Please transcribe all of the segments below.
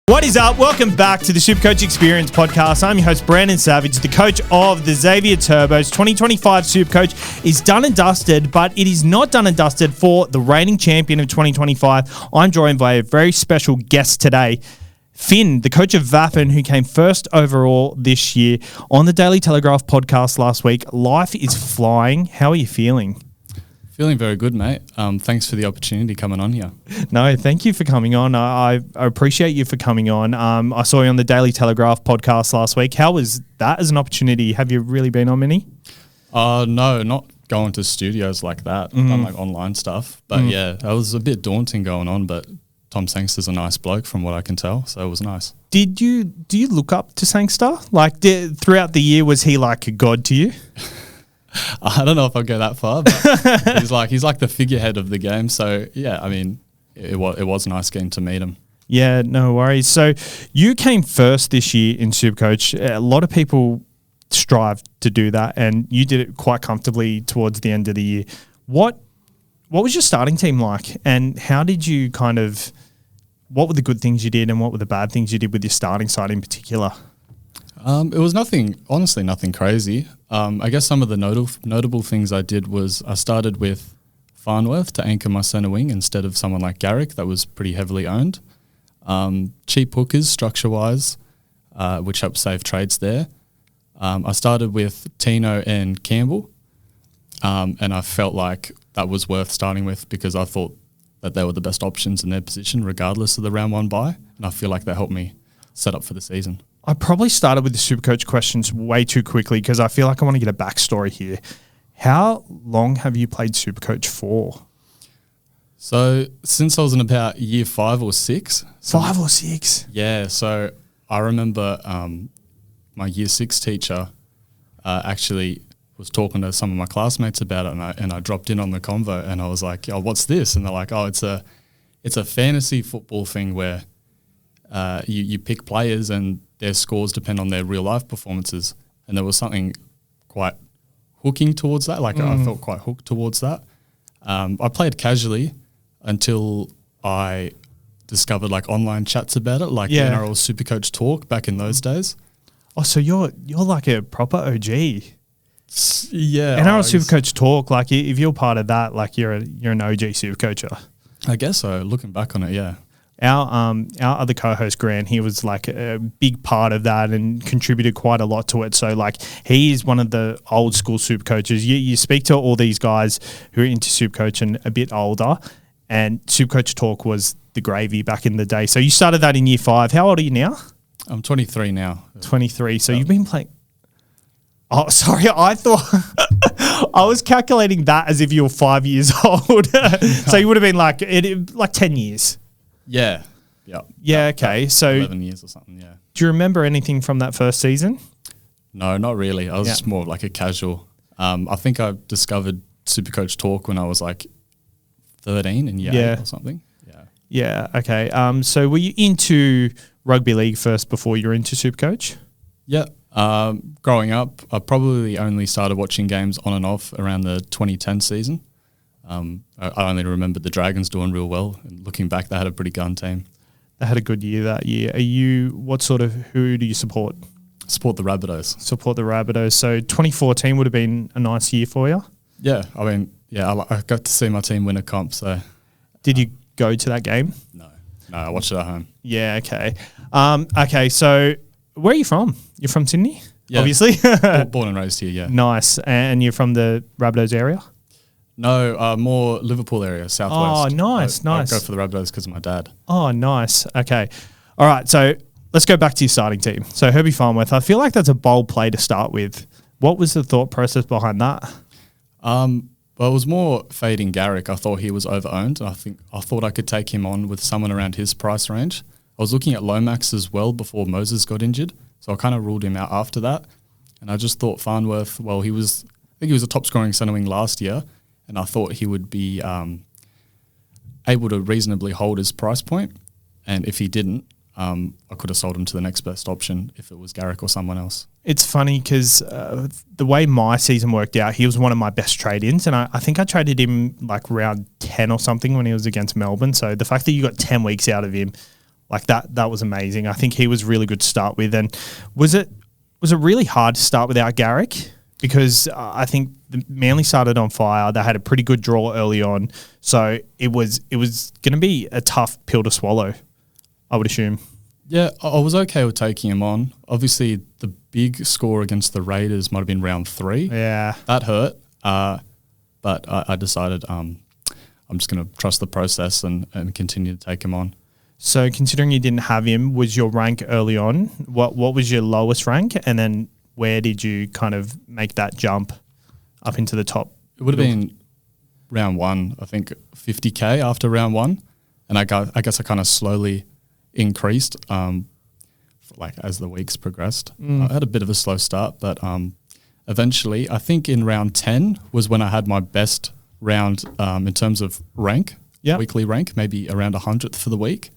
What is up? Welcome back to the Supercoach-experience podcast. I'm your host, Brandon Savage, the coach of the Xavier Turbos. 2025 Supercoach is done and dusted, but it is not done and dusted for the reigning champion of 2025. I'm joined by a very special guest today, Finn, the coach of Vaffan, who came first overall this year on the Daily Telegraph podcast last week. Life is flying. How are you feeling? Feeling very good, mate. Thanks for the opportunity coming on here. No, thank you for coming on. I appreciate you for coming on. I saw you on the Daily Telegraph podcast last week. How was that as an opportunity? Have you really been on many? No, not going to studios like that. Done like online stuff. But yeah, that was a bit daunting going on, but Tom Sangster's a nice bloke from what I can tell, so it was nice. Do you look up to Sangster? Like throughout the year, was he like a god to you? I don't know if I'll go that far, but he's like the figurehead of the game. So yeah, I mean, it was nice getting to meet him. Yeah, no worries. So you came first this year in Supercoach. A lot of people strive to do that, and you did it quite comfortably towards the end of the year. What was your starting team like, and how did you what were the good things you did, and what were the bad things you did with your starting side in particular? It was honestly nothing crazy. I guess some of the notable things I did was I started with Farnworth to anchor my centre wing instead of someone like Garrick that was pretty heavily owned. Cheap hookers structure-wise, which helped save trades there. I started with Tino and Campbell, and I felt like that was worth starting with because I thought that they were the best options in their position regardless of the round one bye, and I feel like they helped me set up for the season. I probably started with the Supercoach questions way too quickly because I feel like I want to get a backstory here. How long have you played Supercoach for? So since I was in about year 5 or 6. 5 or 6? Yeah, so I remember my year 6 teacher actually was talking to some of my classmates about it, and I dropped in on the convo, and I was like, "Oh, what's this?" And they're like, "Oh, it's a fantasy football thing where you pick players and their scores depend on their real life performances." And there was something quite hooking towards that. Like I felt quite hooked towards that. I played casually until I discovered like online chats about it, like the NRL Supercoach Talk back in those days. Oh, so you're like a proper OG. Yeah. NRL Supercoach Talk, like if you're part of that, like you're an OG Supercoacher. I guess so. Looking back on it, yeah. Our other co-host, Grant, he was like a big part of that and contributed quite a lot to it. So like he is one of the old school super coaches. You speak to all these guys who are into Supercoach and a bit older, and Supercoach Talk was the gravy back in the day. So you started that in year 5. How old are you now? I'm 23 now. 23. So you've been playing... Oh, sorry. I thought... I was calculating that as if you were 5 years old. So you would have been like 10 years. Yeah. Yeah, okay. So 11 years or something, yeah. Do you remember anything from that first season? No, not really. I was just more like a casual. I think I discovered Supercoach Talk when I was like 13 in year 8 or something. Yeah, okay. So were you into rugby league first before you were into Supercoach? Yeah. Growing up, I probably only started watching games on and off around the 2010 season. I only remember the Dragons doing real well, and looking back, they had a pretty gun team. They had a good year that year. Who do you support? Support the Rabbitohs. Support the Rabbitohs. So 2014 would have been a nice year for you? Yeah, I mean, I got to see my team win a comp, so... Did you go to that game? No, I watched it at home. Yeah, okay. Okay, so where are you from? You're from Sydney? Yeah. Obviously. Born and raised here, yeah. Nice. And you're from the Rabbitohs area? No, more Liverpool area, southwest. Oh, nice. I go for the Rabbitohs because of my dad. Oh, nice. Okay. All right, so let's go back to your starting team. So Herbie Farnworth, I feel like that's a bold play to start with. What was the thought process behind that? Well, it was more fading Garrick. I thought he was over-owned. I thought I could take him on with someone around his price range. I was looking at Lomax as well before Moses got injured, so I kind of ruled him out after that. And I just thought Farnworth, I think he was a top-scoring centre wing last year, and I thought he would be able to reasonably hold his price point. And if he didn't, I could have sold him to the next best option if it was Garrick or someone else. It's funny because the way my season worked out, he was one of my best trade-ins, and I think I traded him like round 10 or something when he was against Melbourne. So the fact that you got 10 weeks out of him, Like that was amazing. I think he was really good to start with. And was it really hard to start without Garrick? Because I think the Manly started on fire. They had a pretty good draw early on. So it was going to be a tough pill to swallow, I would assume. Yeah, I was okay with taking him on. Obviously, the big score against the Raiders might have been round 3. Yeah. That hurt. But I decided I'm just going to trust the process and continue to take him on. So considering you didn't have him, was your rank early on? What was your lowest rank? And then where did you kind of make that jump up into the top? It would have been round 1, I think 50K after round 1. And I guess I kind of slowly increased as the weeks progressed. I had a bit of a slow start, but eventually I think in round 10 was when I had my best round in terms of rank, weekly rank, maybe around 100th for the week.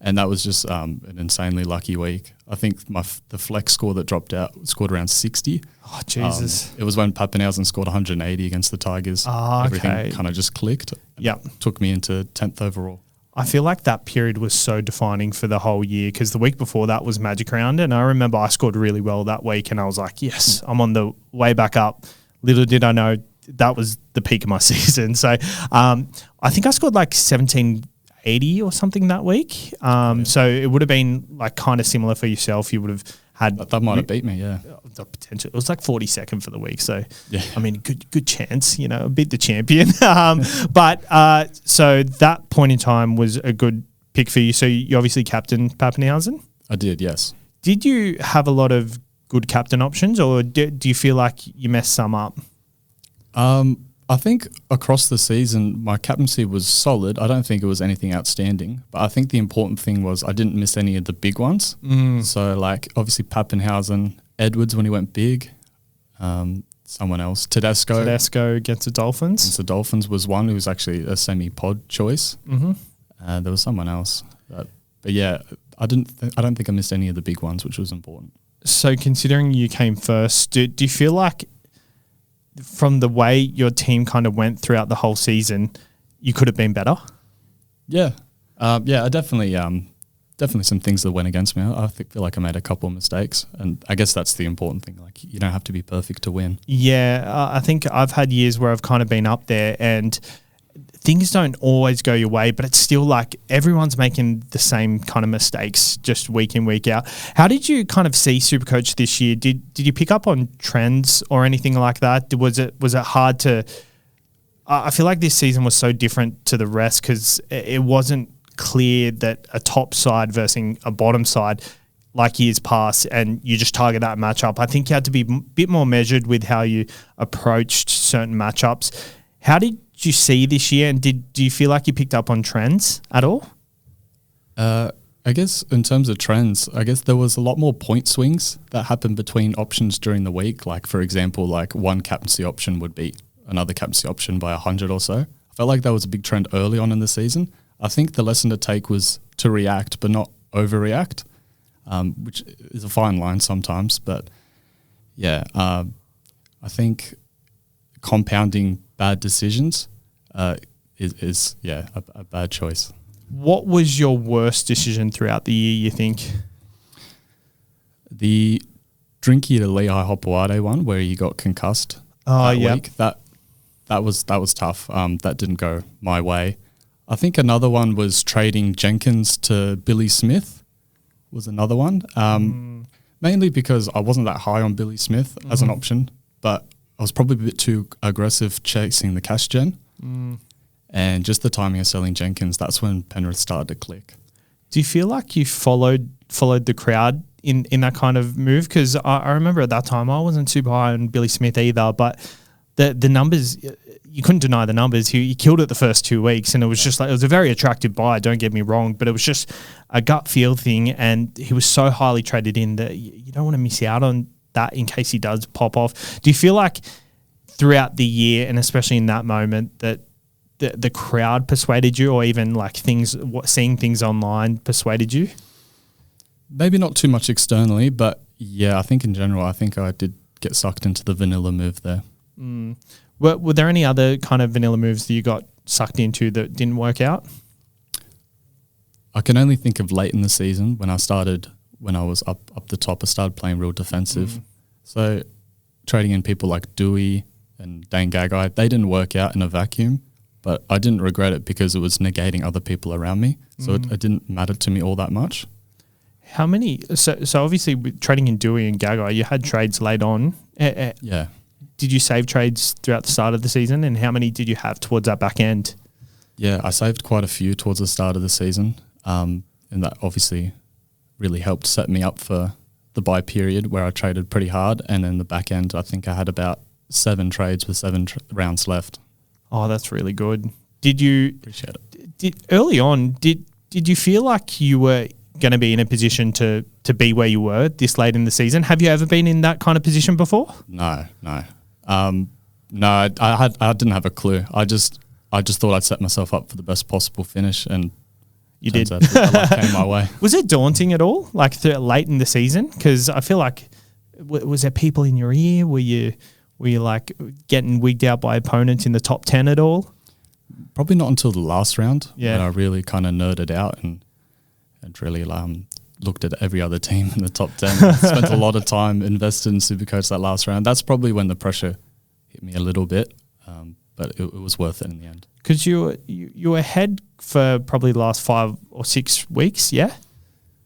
And that was just an insanely lucky week. I think the flex score that dropped out scored around 60. Oh, Jesus. It was when Pappenhausen scored 180 against the Tigers. Oh, Everything kind of just clicked. Yep. Took me into 10th overall. I feel like that period was so defining for the whole year because the week before that was Magic Round, and I remember I scored really well that week and I was like, yes, I'm on the way back up. Little did I know that was the peak of my season. So I think I scored like 1780 or something that week. So it would have been like kind of similar for yourself. You would have had... That might have beat me, yeah. The potential. It was like 42nd for the week. So, yeah. I mean, good chance, beat the champion. But so that point in time was a good pick for you. So you obviously captained Pappenhausen? I did, yes. Did you have a lot of good captain options or do you feel like you messed some up? I think across the season, my captaincy was solid. I don't think it was anything outstanding, but I think the important thing was I didn't miss any of the big ones. So like obviously Pappenhausen, Edwards when he went big, someone else, Tedesco against the Dolphins. Against the Dolphins was one who was actually a semi-pod choice. There was someone else. But yeah, I don't think I missed any of the big ones, which was important. So considering you came first, do you feel like from the way your team kind of went throughout the whole season, you could have been better? Yeah. I definitely some things that went against me. I feel like I made a couple of mistakes, and I guess that's the important thing. Like, you don't have to be perfect to win. Yeah, I think I've had years where I've kind of been up there and things don't always go your way, but it's still like everyone's making the same kind of mistakes just week in, week out. How did you kind of see Supercoach this year? Did you pick up on trends or anything like that? Was it hard to... I feel like this season was so different to the rest because it wasn't clear that a top side versus a bottom side like years past, and you just target that matchup. I think you had to be a bit more measured with how you approached certain matchups. How did you see this year, and do you feel like you picked up on trends at all? I guess in terms of trends, I guess there was a lot more point swings that happened between options during the week. Like, for example, like one captaincy option would beat another captaincy option by 100 or so. I felt like that was a big trend early on in the season. I think the lesson to take was to react, but not overreact, which is a fine line sometimes. But yeah, I think compounding bad decisions is a bad choice. What was your worst decision throughout the year, you think? The Drinky to Lehigh Hopewade one where you got concussed week. That was tough. That didn't go my way. I think another one was trading Jenkins to Billy Smith was another one. Mainly because I wasn't that high on Billy Smith as an option, but I was probably a bit too aggressive chasing the cash gen. And just the timing of selling Jenkins, that's when Penrith started to click. Do you feel like you followed the crowd in that kind of move? Because I remember at that time I wasn't super high on Billy Smith either, but the numbers, you couldn't deny the numbers. He killed it the first 2 weeks, and it was just like, it was a very attractive buy, don't get me wrong, but it was just a gut feel thing, and he was so highly traded in that you don't want to miss out on that in case he does pop off. Do you feel like throughout the year, and especially in that moment, that the crowd persuaded you, or even like seeing things online persuaded you? Maybe not too much externally, but yeah, I think in general, I think I did get sucked into the vanilla move there. Were there any other kind of vanilla moves that you got sucked into that didn't work out? I can only think of late in the season when I was up the top. I started playing real defensive. So trading in people like Dewey and Dane Gagai, they didn't work out in a vacuum, but I didn't regret it because it was negating other people around me. So it didn't matter to me all that much. How many? So obviously with trading in Dewey and Gagai, you had trades late on. Yeah. Did you save trades throughout the start of the season, and how many did you have towards that back end? Yeah, I saved quite a few towards the start of the season, and that obviously really helped set me up for the buy period where I traded pretty hard. And then the back end, I think I had about 7 trades with 7 rounds left. Oh, that's really good. Did you Appreciate it. Did you feel like you were going to be in a position to be where you were this late in the season? Have you ever been in that kind of position before? No. No, I didn't have a clue. I just thought I'd set myself up for the best possible finish, and you did. the luck came my way. Was it daunting at all, like late in the season? Because I feel like, was there people in your ear? Were you like getting wigged out by opponents in the top 10 at all? Probably not until the last round. Yeah. When I really kind of nerded out and really looked at every other team in the top 10. Spent a lot of time invested in Supercoach that last round. That's probably when the pressure hit me a little bit, but it was worth it in the end. Because you were ahead for probably the last 5 or 6 weeks, yeah?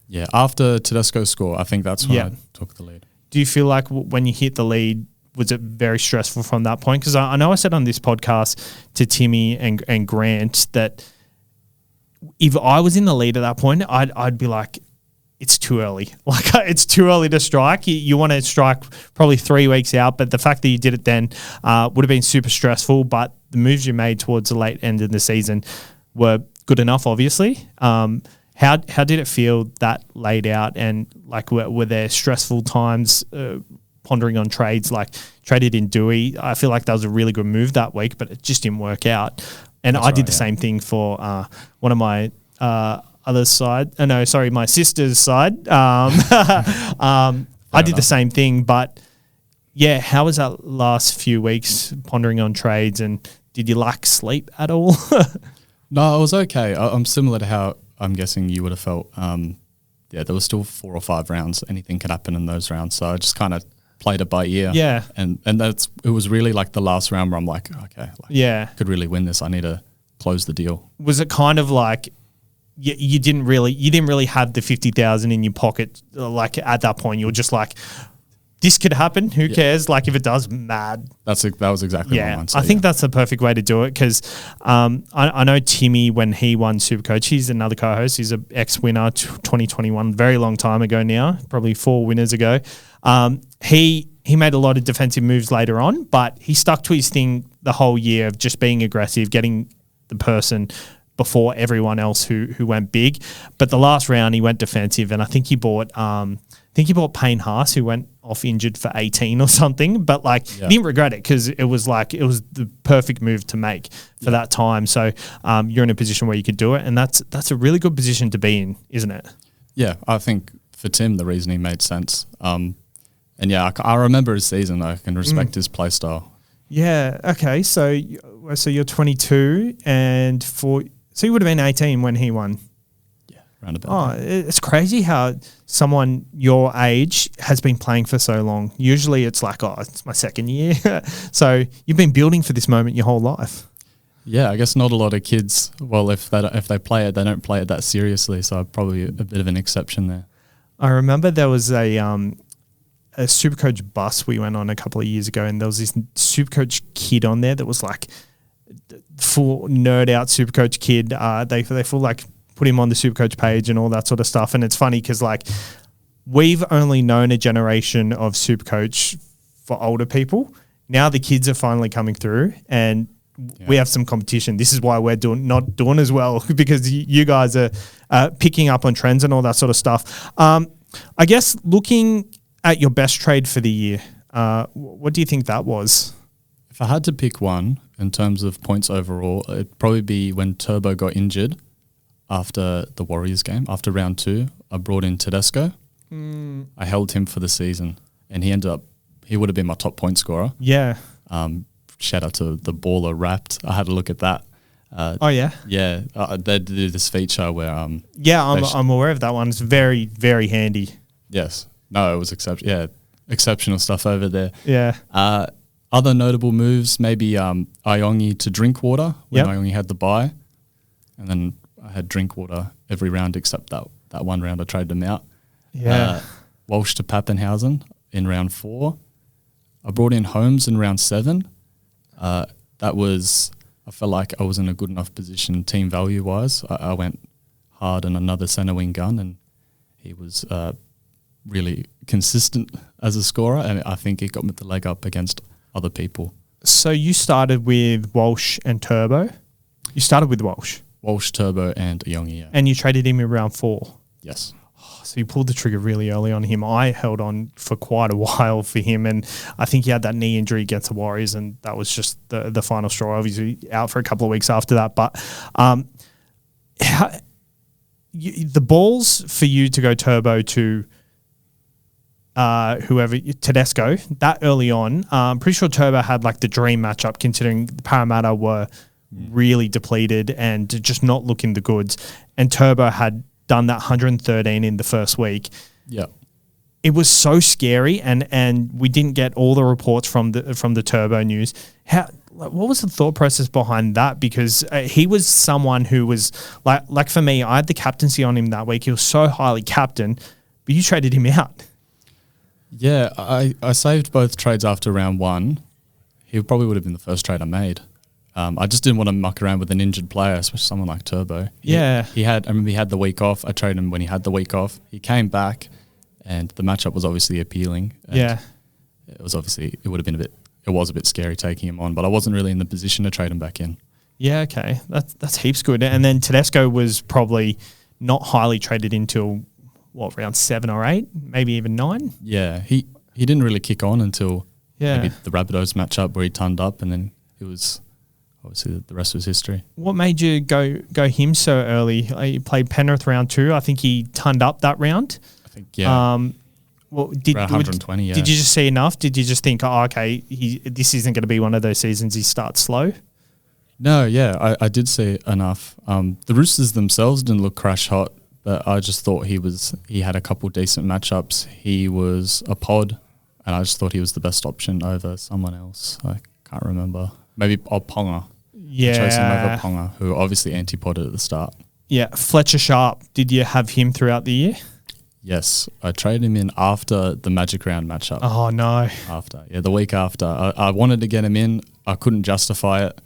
Yeah, after Tedesco's score, I think that's when I took the lead. Do you feel like when you hit the lead, was it very stressful from that point? Because I know I said on this podcast to Timmy and Grant that if I was in the lead at that point, I'd be like, it's too early. Like, it's too early to strike. You want to strike probably 3 weeks out, but the fact that you did it then would have been super stressful. But the moves you made towards the late end of the season were good enough, obviously. How did it feel that laid out? And like, were there stressful times pondering on trades, like traded in Dewey? I feel like that was a really good move that week, but it just didn't work out. And I did the same thing for one of my other side. My sister's side. I did the same thing, but yeah, how was that last few weeks pondering on trades, and did you lack sleep at all? No, I was okay. I'm similar to how I'm guessing you would have felt. There was still 4 or 5 rounds. Anything could happen in those rounds. So I just kind of played it by ear. Yeah. And it was really like the last round where I'm like, okay, could really win this. I need to close the deal. Was it kind of like you didn't really have the 50,000 in your pocket? Like at that point, you were just like, this could happen. Who cares? Like if it does, mad. That was exactly my mindset. I think that's the perfect way to do it, because I know Timmy, when he won Supercoach, he's another co-host. He's an ex-winner, 2021, very long time ago now, probably 4 winners ago. He made a lot of defensive moves later on, but he stuck to his thing the whole year of just being aggressive, getting the person before everyone else who went big. But the last round he went defensive, and I think he bought Payne Haas, who went off injured for 18 or something, but he didn't regret it, because it was the perfect move to make for that time. So you're in a position where you could do it, and that's a really good position to be in, isn't it? Yeah, I think for Tim the reasoning made sense. And I remember his season. I can respect his play style. Yeah. Okay. So you're 22, and so you would have been 18 when he won. Roundabout. It's crazy how someone your age has been playing for so long. Usually it's like, it's my second year. So you've been building for this moment your whole life. Yeah, I guess not a lot of kids. Well, if they play it, they don't play it that seriously. So probably a bit of an exception there. I remember there was a Supercoach bus we went on a couple of years ago, and there was this Supercoach kid on there that was like full nerd out Supercoach kid. They full put him on the Supercoach page and all that sort of stuff. And it's funny because we've only known a generation of Supercoach for older people. Now the kids are finally coming through, and we have some competition. This is why we're not doing as well, because you guys are picking up on trends and all that sort of stuff. I guess looking at your best trade for the year, what do you think that was? If I had to pick one in terms of points overall, it'd probably be when Turbo got injured. After the Warriors game, after round 2, I brought in Tedesco. I held him for the season, and he would have been my top point scorer. Yeah. Shout out to the baller Wrapped. I had a look at that. Oh yeah, Yeah, they do this feature where I'm aware of that one. It's very, very handy. yes, no, it was exceptional stuff over there. Yeah. Other notable moves, maybe Iongi to Drinkwater when Iongi had the bye, and then I had Drinkwater every round except that one round I traded him out. Yeah. Walsh to Pappenhausen in round 4. I brought in Holmes in round 7. I felt like I was in a good enough position team value wise. I went hard on another centre wing gun, and he was really consistent as a scorer, and I think it got me the leg up against other people. So you started with Walsh and Turbo. You started with Walsh. Walsh, Turbo, and Iongi, yeah. And you traded him in round 4. Yes. So you pulled the trigger really early on him. I held on for quite a while for him, and I think he had that knee injury against the Warriors, and that was just the final straw. Obviously out for a couple of weeks after that. But the balls for you to go Turbo to whoever, Tedesco, that early on, I'm pretty sure Turbo had like the dream matchup considering the Parramatta were really depleted and just not looking the goods. And Turbo had done that 113 in the first week. Yeah. It was so scary, and we didn't get all the reports from the Turbo news. What was the thought process behind that? Because he was someone who was like for me, I had the captaincy on him that week. He was so highly captain, but you traded him out. Yeah, I saved both trades after round 1. He probably would have been the first trade I made. I just didn't want to muck around with an injured player, especially someone like Turbo. I remember he had the week off. I traded him when he had the week off. He came back, and the matchup was obviously appealing. It was a bit scary taking him on, but I wasn't really in the position to trade him back in. Yeah, okay, that's heaps good. And then Tedesco was probably not highly traded until round 7 or 8, maybe even 9. Yeah, he didn't really kick on until maybe the Rabbitohs matchup where he turned up, and then it was. Obviously, the rest was history. What made you go him so early? He played Penrith round 2. I think he turned up that round. I think, yeah. Around 120, yeah. Did you just see enough? Did you just think, this isn't going to be one of those seasons he starts slow? No, yeah, I did see enough. The Roosters themselves didn't look crash hot, but I just thought he had a couple decent matchups. He was a pod, and I just thought he was the best option over someone else. I can't remember. Maybe Ponga. Yeah. I chose him over Ponga, who obviously anti-podded at the start. Yeah. Fletcher Sharp, did you have him throughout the year? Yes. I traded him in after the Magic Round matchup. Oh, no. After. Yeah, the week after. I wanted to get him in. I couldn't justify it.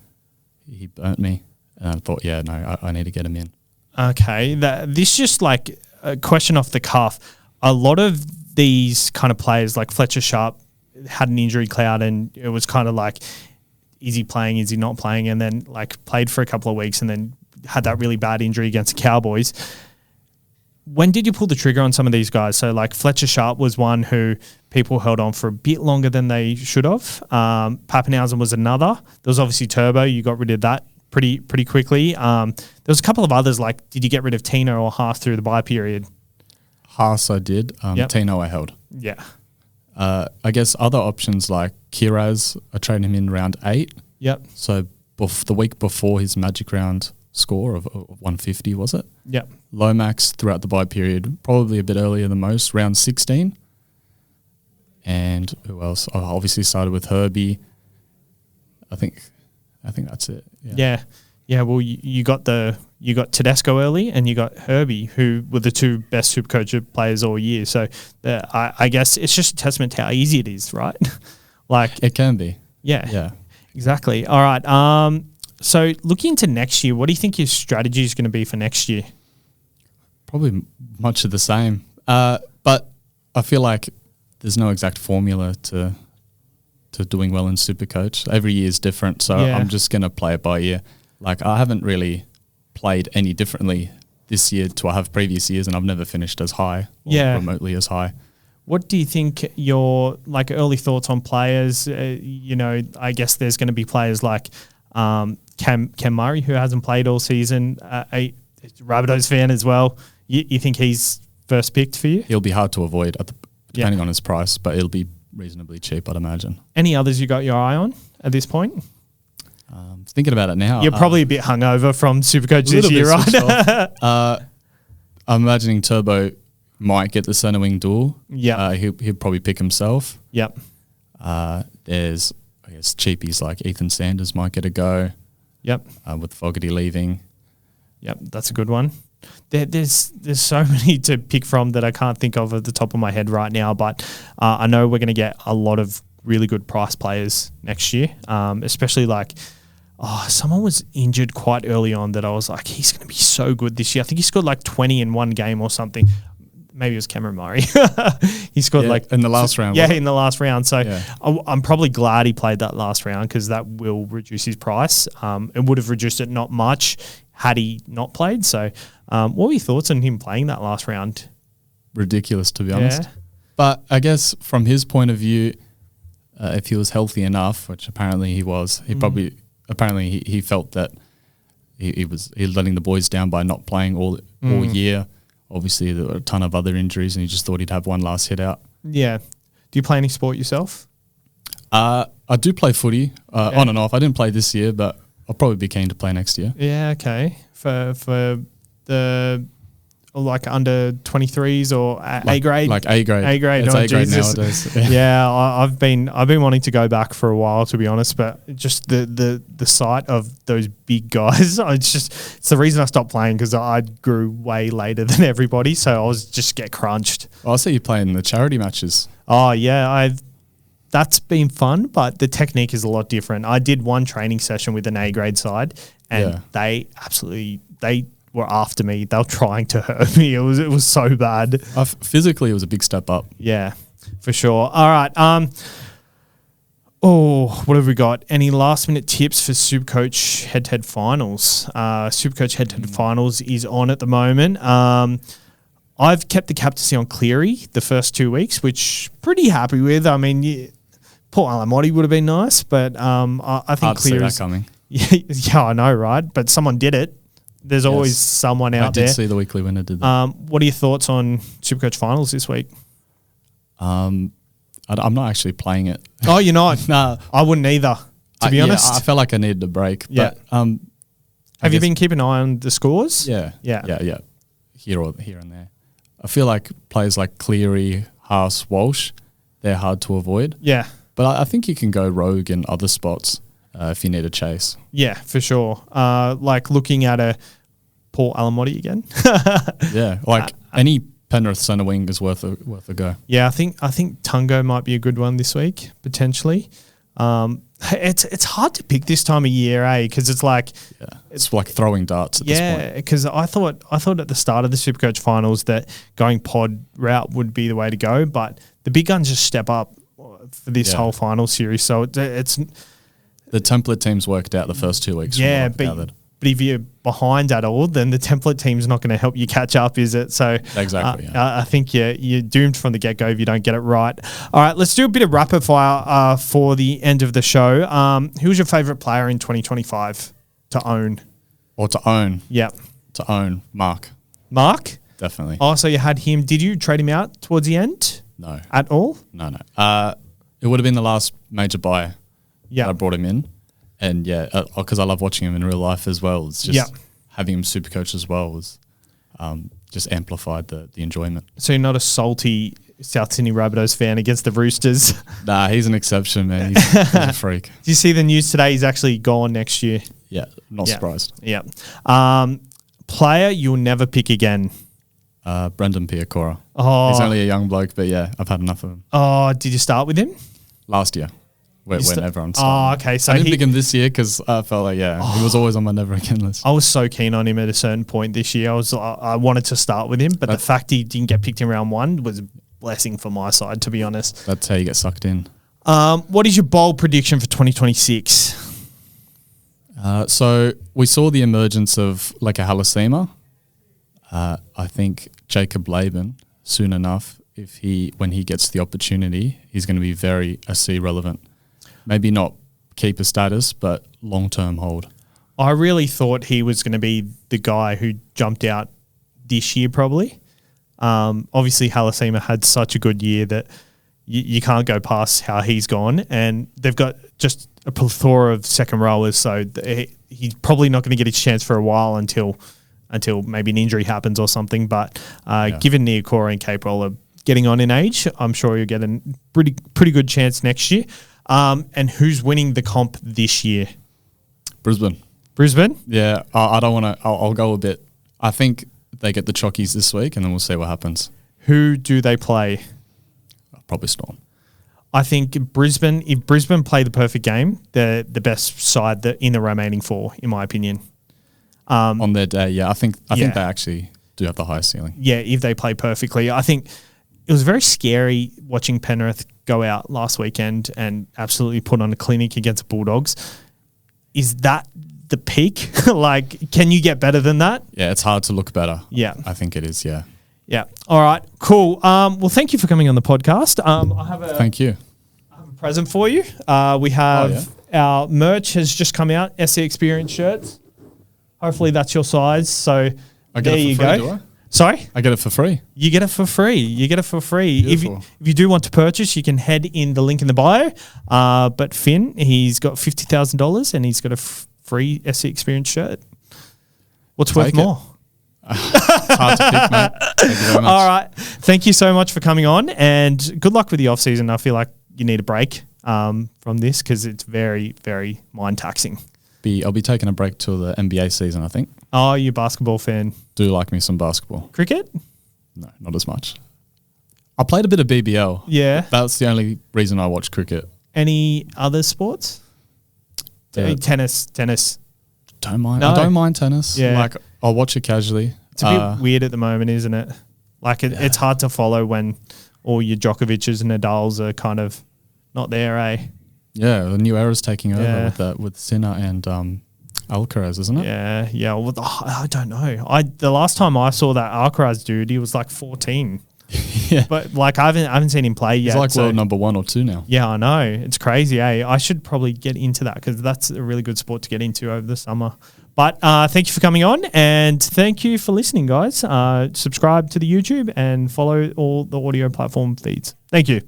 He burnt me. And I thought, I need to get him in. Okay. This just like a question off the cuff. A lot of these kind of players like Fletcher Sharp had an injury cloud, and it was kind of like, is he playing, is he not playing? And then like played for a couple of weeks and then had that really bad injury against the Cowboys. When did you pull the trigger on some of these guys? So like Fletcher Sharp was one who people held on for a bit longer than they should have. Pappenhausen was another. There was obviously Turbo. You got rid of that pretty quickly. There was a couple of others, like did you get rid of Tino or Haas through the bye period? Haas I did. Tino I held. Yeah. I guess other options like Kiraz, I traded him in round 8. Yep. So the week before his Magic Round score of 150, was it? Yep. Lomax throughout the bye period, probably a bit earlier than most, round 16. And who else? I obviously started with Herbie. I think that's it. Yeah. Yeah, well, you got Tedesco early, and you got Herbie, who were the 2 best Supercoach players all year. So I guess it's just a testament to how easy it is, right? Like it can be. Yeah. Exactly. All right. So looking into next year, what do you think your strategy is going to be for next year? Probably much of the same. But I feel like there's no exact formula to doing well in Supercoach. Every year is different, so I'm just going to play it by ear. Like I haven't really played any differently this year to I have previous years, and I've never finished as high or remotely as high. What do you think your like early thoughts on players? I guess there's going to be players like Cam Murray, who hasn't played all season, a Rabbitohs fan as well. You think he's first picked for you? He'll be hard to avoid depending on his price, but it'll be reasonably cheap, I'd imagine. Any others you got your eye on at this point? Thinking about it now. You're probably a bit hungover from Supercoach this year, right? I'm imagining Turbo might get the centre wing duel. Yeah. He'll probably pick himself. Yep. There's, I guess, cheapies like Ethan Sanders might get a go. Yep. With Fogarty leaving. Yep, that's a good one. There's so many to pick from that I can't think of at the top of my head right now, but I know we're going to get a lot of really good price players next year, especially like someone was injured quite early on that I was like, he's going to be so good this year. I think he scored like 20 in one game or something. Maybe it was Cameron Murray. He scored like in the last round. Yeah, in the last round. So I'm probably glad he played that last round because that will reduce his price. It would have reduced it not much had he not played. So what were your thoughts on him playing that last round? Ridiculous, to be honest. But I guess from his point of view, if he was healthy enough, which apparently he was, he felt that he was letting the boys down by not playing all year. Obviously, there were a ton of other injuries, and he just thought he'd have one last hit out. Yeah. Do you play any sport yourself? I do play footy on and off. I didn't play this year, but I'll probably be keen to play next year. Yeah, okay. For the like under 23s or A grade? Like A grade. A grade. It's Oh, A grade Jesus. nowadays. Yeah, I've been wanting to go back for a while, to be honest, but just the sight of those big guys, it's the reason I stopped playing because I grew way later than everybody, so I was just get crunched. Well, I see you playing the charity matches. Oh yeah, that's been fun, but the technique is a lot different. I did one training session with an A grade side, and they were after me. They were trying to hurt me. It was so bad. Physically, it was a big step up. Yeah, for sure. All right. What have we got? Any last minute tips for Supercoach head-to-head finals? Supercoach head-to-head finals is on at the moment. I've kept the captaincy on Cleary the first 2 weeks, which pretty happy with. I mean, Paul Alamotti would have been nice, but I think Hard to see Cleary's that coming. Yeah, I know, right? But someone did it. There's always someone out there. I did see the weekly winner did that. What are your thoughts on Supercoach finals this week? I'm not actually playing it. Oh, you're not? No. I wouldn't either, to be honest. I felt like I needed a break. Yeah. But, have you been keeping an eye on the scores? Yeah. Here and there. I feel like players like Cleary, Haas, Walsh, they're hard to avoid. Yeah. But I think you can go rogue in other spots if you need a chase. Yeah, for sure. Like looking at a Paul Alamotti again. Yeah, like any Penrith centre wing is worth a go. Yeah, I think Tungo might be a good one this week potentially. It's hard to pick this time of year, because it's like it's like throwing darts at this point. Yeah, because I thought at the start of the Supercoach finals that going pod route would be the way to go, but the big guns just step up for this whole final series. So it's the template teams worked out the first 2 weeks. Yeah, but if you're behind at all, then the template team's not going to help you catch up, is it? So exactly. I think you're doomed from the get-go if you don't get it right. All right, let's do a bit of rapid fire for the end of the show. Who's your favourite player in 2025 to own? Or to own? Yeah. To own. Mark? Definitely. Oh, so you had him. Did you trade him out towards the end? No. At all? No. It would have been the last major buy that I brought him in. And because I love watching him in real life as well. It's just having him super coach as well was just amplified the enjoyment. So you're not a salty South Sydney Rabbitohs fan against the Roosters? Nah, he's an exception, man. He's a freak. Did you see the news today? He's actually gone next year. Yeah, not surprised. Yeah. Player you'll never pick again? Brendan Piakora. Oh. He's only a young bloke, but I've had enough of him. Oh, did you start with him? Last year. When everyone started. Oh, okay. So I didn't pick him this year because I felt like, he was always on my never again list. I was so keen on him at a certain point this year. I wanted to start with him, but the fact he didn't get picked in round one was a blessing for my side, to be honest. That's how you get sucked in. What is your bold prediction for 2026? So we saw the emergence of like a Halasima. I think Jacob Laban, soon enough, when he gets the opportunity, he's going to be very SC relevant. Maybe not keeper status, but long-term hold. I really thought he was going to be the guy who jumped out this year probably. Obviously, Halasima had such a good year that you can't go past how he's gone. And they've got just a plethora of second rowers, so he's probably not going to get his chance for a while until maybe an injury happens or something. But given Niokora and Capewell are getting on in age, I'm sure you'll get a pretty good chance next year. And who's winning the comp this year? Brisbane. Yeah, I don't want to. I'll go a bit. I think they get the Chockies this week, and then we'll see what happens. Who do they play? Probably Storm. I think Brisbane. If Brisbane play the perfect game, they're the best side in the remaining four, in my opinion. On their day, yeah, I think they actually do have the highest ceiling. Yeah, if they play perfectly, I think it was very scary watching Penrith go out last weekend and absolutely put on a clinic against the Bulldogs. Is that the peak? Like, can you get better than that? Yeah, it's hard to look better. Yeah, I think it is. Yeah. Yeah. All right. Cool. Well, thank you for coming on the podcast. Thank you. I have a present for you. We have our merch has just come out. SC Experience shirts. Hopefully that's your size. So there you go. Do I? Sorry? I get it for free. You get it for free. Beautiful. If you do want to purchase, you can head in the link in the bio. But Finn, he's got $50,000 and he's got a free SC Experience shirt. What's worth more? It's hard to pick, mate. Thank you very much. All right. Thank you so much for coming on, and good luck with the off season. I feel like you need a break from this because it's very, very mind taxing. I'll be taking a break till the NBA season, I think. Oh, you a basketball fan? Do like me some basketball. Cricket? No, not as much. I played a bit of BBL. Yeah. That's the only reason I watch cricket. Any other sports? Tennis. Don't mind. No. I don't mind tennis. Yeah. Like, I'll watch it casually. It's a bit weird at the moment, isn't it? Like it's hard to follow when all your Djokovic's and Nadals are kind of not there, eh? Yeah, the new era's taking over with Sinner and Alcaraz, isn't it? Yeah. Well, I don't know. The last time I saw that Alcaraz dude, he was like 14. Yeah, but like I haven't seen him play yet. He's like world number 1 or 2 now. Yeah, I know. It's crazy, eh? I should probably get into that because that's a really good sport to get into over the summer. But thank you for coming on, and thank you for listening, guys. Subscribe to the YouTube and follow all the audio platform feeds. Thank you.